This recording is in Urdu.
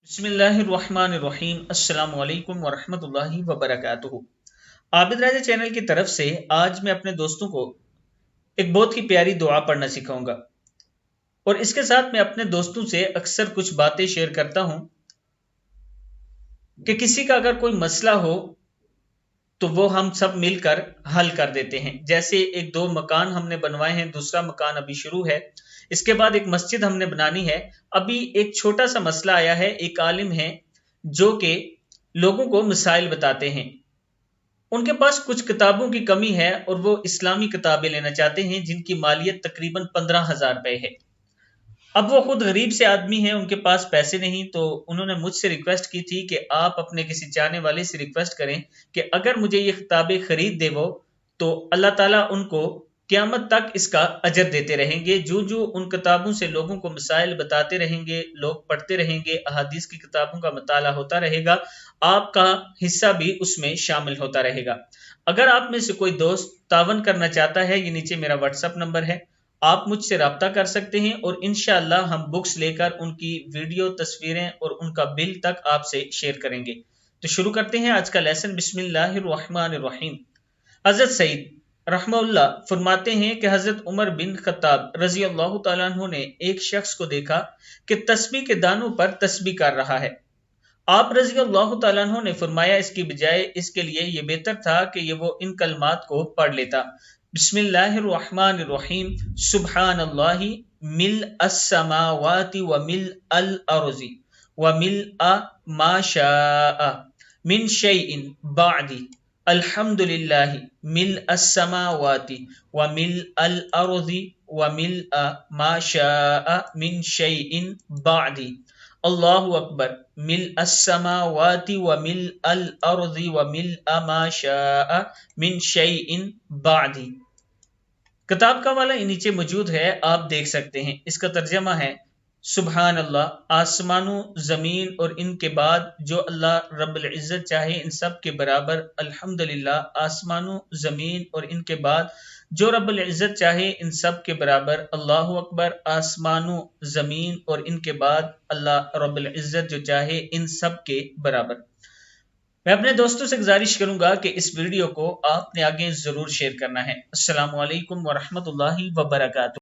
بسم اللہ الرحمن الرحیم۔ السلام علیکم ورحمۃ اللہ وبرکاتہ۔ عابد راجہ چینل کی طرف سے آج میں اپنے دوستوں کو ایک بہت ہی پیاری دعا پڑھنا سکھاؤں گا، اور اس کے ساتھ میں اپنے دوستوں سے اکثر کچھ باتیں شیئر کرتا ہوں کہ کسی کا اگر کوئی مسئلہ ہو تو وہ ہم سب مل کر حل کر دیتے ہیں۔ جیسے ایک دو مکان ہم نے بنوائے ہیں، دوسرا مکان ابھی شروع ہے، اس کے بعد ایک مسجد ہم نے بنانی ہے۔ ابھی ایک چھوٹا سا مسئلہ آیا ہے، ایک عالم ہے جو کہ لوگوں کو مسائل بتاتے ہیں، ان کے پاس کچھ کتابوں کی کمی ہے اور وہ اسلامی کتابیں لینا چاہتے ہیں جن کی مالیت تقریباً 15,000 روپے ہے۔ اب وہ خود غریب سے آدمی ہیں، ان کے پاس پیسے نہیں، تو انہوں نے مجھ سے ریکویسٹ کی تھی کہ آپ اپنے کسی چاہنے والے سے ریکویسٹ کریں کہ اگر مجھے یہ کتابیں خرید دے وہ، تو اللہ تعالیٰ ان کو قیامت تک اس کا اجر دیتے رہیں گے۔ جو ان کتابوں سے لوگوں کو مسائل بتاتے رہیں گے، لوگ پڑھتے رہیں گے، احادیث کی کتابوں کا مطالعہ ہوتا رہے گا، آپ کا حصہ بھی اس میں شامل ہوتا رہے گا۔ اگر آپ میں سے کوئی دوست تعاون کرنا چاہتا ہے، یہ نیچے میرا واٹس ایپ نمبر ہے، آپ مجھ سے رابطہ کر سکتے ہیں، اور انشاءاللہ ہم بکس لے کر ان کی ویڈیو، تصویریں اور ان کا بل تک آپ سے شیئر کریں گے۔ تو شروع کرتے ہیں آج کا لیسن۔ بسم اللہ الرحمن الرحیم۔ حضرت سعید رحمہ اللہ فرماتے ہیں کہ حضرت عمر بن خطاب رضی اللہ تعالیٰ عنہ نے ایک شخص کو دیکھا کہ تسبیح کے دانوں پر تسبیح کر رہا ہے۔ آپ رضی اللہ تعالیٰ عنہ نے فرمایا اس کی بجائے اس کے لیے یہ بہتر تھا کہ وہ ان کلمات کو پڑھ لیتا: بسم اللہ الرحمن الرحیم، سبحان اللہ ملء السماوات وملء الارض وملء ما شاء من شیء بعد، الحمد للہ ملء السماوات وملء الارض وملء ما شاء من شیء بعد، اللہ اکبر ملء السماوات وملء الارض وملء ما شاء من شیء بعد۔ کتاب کا حوالہ نیچے موجود ہے، آپ دیکھ سکتے ہیں۔ اس کا ترجمہ ہے: سبحان اللہ، آسمانوں، زمین اور ان کے بعد جو اللہ رب العزت چاہے ان سب کے برابر، الحمدللہ، آسمانوں، زمین اور ان کے بعد جو رب العزت چاہے ان سب کے برابر، اللہ اکبر، آسمانوں، زمین اور ان کے بعد اللہ رب العزت جو چاہے ان سب کے برابر۔ میں اپنے دوستوں سے گزارش کروں گا کہ اس ویڈیو کو آپ نے آگے ضرور شیئر کرنا ہے۔ السلام علیکم ورحمۃ اللہ وبرکاتہ۔